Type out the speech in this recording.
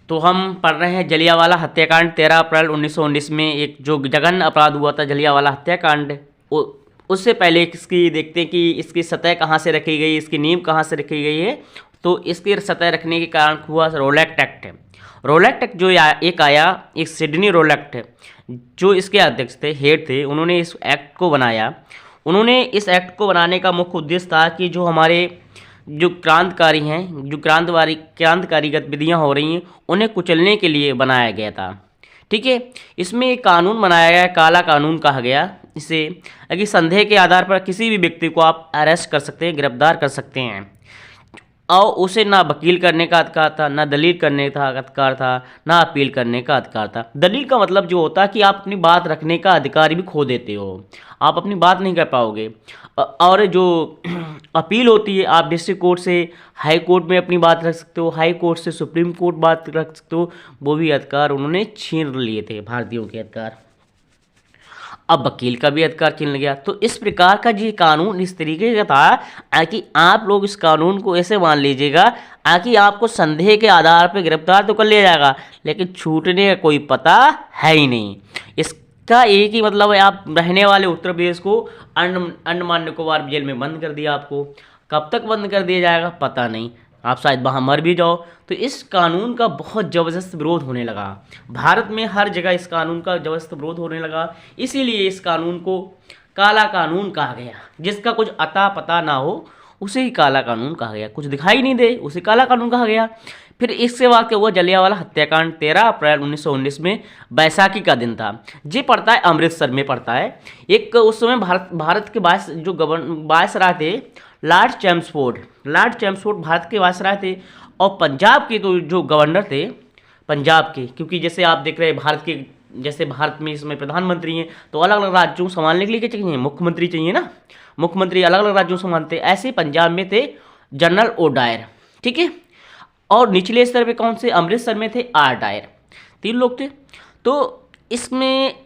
तो हम पढ़ रहे हैं जलियांवाला हत्याकांड। 13 अप्रैल 1919 में एक जो जघन्य अपराध हुआ था जलियांवाला हत्याकांड, उससे पहले इसकी देखते हैं कि इसकी सतह कहाँ से रखी गई, इसकी नींव कहाँ से रखी गई है। तो इसकी सतह रखने के कारण हुआ रोलैक्ट एक्ट है। रोलैक्ट एक्ट जो एक आया, एक सिडनी रोलैक्ट है, जो इसके अध्यक्ष थे, हेड थे, उन्होंने इस एक्ट को बनाया। उन्होंने इस एक्ट को बनाने का मुख्य उद्देश्य था कि जो हमारे जो क्रांतिकारी हैं, जो क्रांतिकारी गतिविधियाँ हो रही हैं, उन्हें कुचलने के लिए बनाया गया था। ठीक है, इसमें एक कानून बनाया गया, काला कानून कहा गया इसे, कि संदेह के आधार पर किसी भी व्यक्ति को आप अरेस्ट कर सकते हैं, गिरफ्तार कर सकते हैं, और उसे ना वकील करने का अधिकार था, ना दलील करने का अधिकार था, ना अपील करने का अधिकार था। दलील का मतलब जो होता है कि आप अपनी बात रखने का अधिकार भी खो देते हो, आप अपनी बात नहीं कर पाओगे। और जो अपील होती है, आप डिस्ट्रिक्ट कोर्ट से हाई कोर्ट में अपनी बात रख सकते हो, हाई कोर्ट से सुप्रीम कोर्ट बात रख सकते हो, वो भी अधिकार उन्होंने छीन लिए थे, भारतीयों के अधिकार। अब वकील का भी अधिकार छीन गया। तो इस प्रकार का ये कानून इस तरीके का था कि आप लोग इस कानून को ऐसे मान लीजिएगा कि आपको संदेह के आधार पर गिरफ्तार तो कर लिया जाएगा, लेकिन छूटने का कोई पता है ही नहीं। इसका एक ही मतलब है, आप रहने वाले उत्तर प्रदेश को अंडमान निकोबार जेल में बंद कर दिया। आपको कब तक बंद कर दिया जाएगा पता नहीं, आप शायद वहाँ मर भी जाओ। तो इस कानून का बहुत ज़बरदस्त विरोध होने लगा भारत में, हर जगह इस कानून का ज़बरदस्त विरोध होने लगा। इसीलिए इस कानून को काला कानून कहा गया। जिसका कुछ अता पता ना हो उसे ही काला कानून कहा गया, कुछ दिखाई नहीं दे उसे काला कानून कहा गया। फिर इसके बाद क्या हुआ, जलियांवाला हत्याकांड 13 अप्रैल 1919 में बैसाखी का दिन था। ये पड़ता है अमृतसर में पड़ता है। एक उस समय भारत के वायसराय थे लॉर्ड चैम्सफोर्ड भारत के वायसराय थे। और पंजाब के तो जो गवर्नर थे पंजाब के, क्योंकि जैसे आप देख रहे हैं भारत के, जैसे भारत में इसमें प्रधानमंत्री हैं, तो अलग अलग राज्यों को संभालने के लिए क्या चाहिए, मुख्यमंत्री चाहिए ना, मुख्यमंत्री अलग अलग राज्यों को संभालते। ऐसे पंजाब में थे जनरल ओ डायर, ठीक है। और निचले स्तर पे कौन से, अमृतसर में थे आर डायर, 3 लोग थे। तो इसमें